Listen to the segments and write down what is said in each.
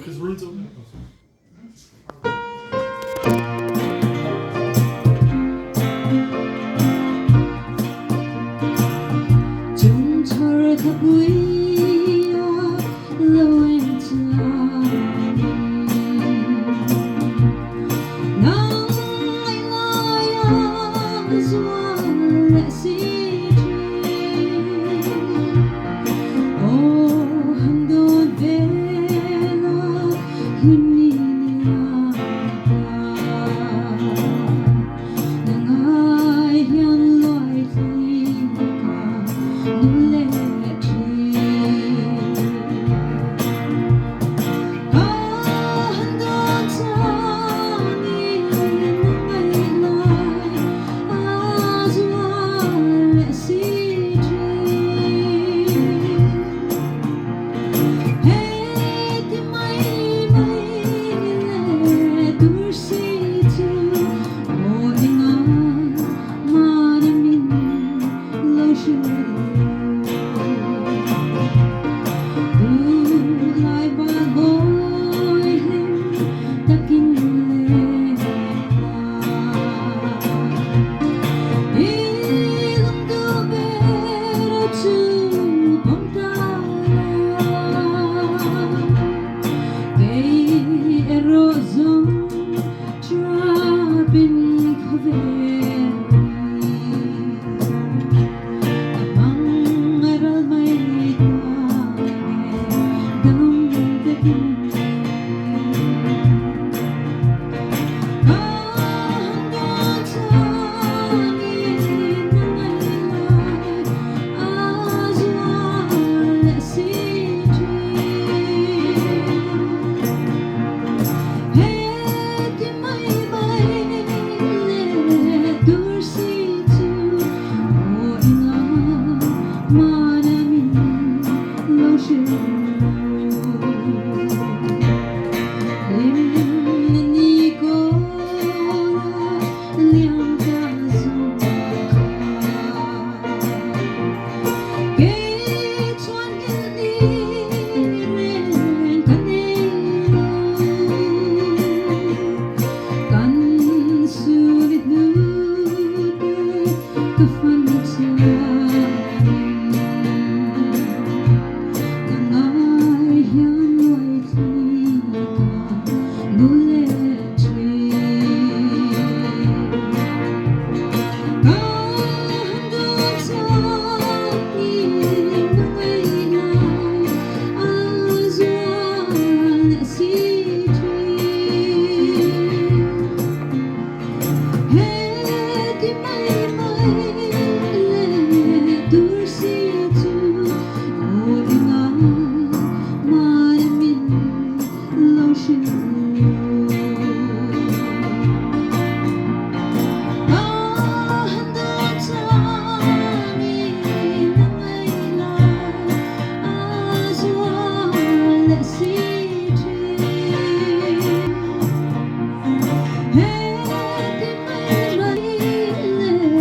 His roots open. 전철 가부이야 로엔자니 나이나야 zualesici handon vela huniniata nangai hian loi tlika nuletri handon tani nangai lai azualesici heti mai le dursitu o inga maramin lo shu lai ba boy him takin le ilum du bero tu gay erozon trapin kaveri amang aral may tane damdamin handon tani nangaylay azualesici heti mai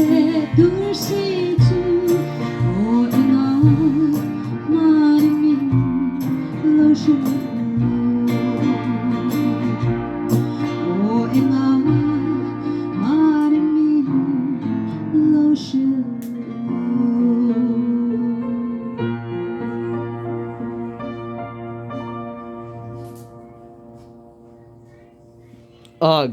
le dursitu o inga maramin lo shu Ugh.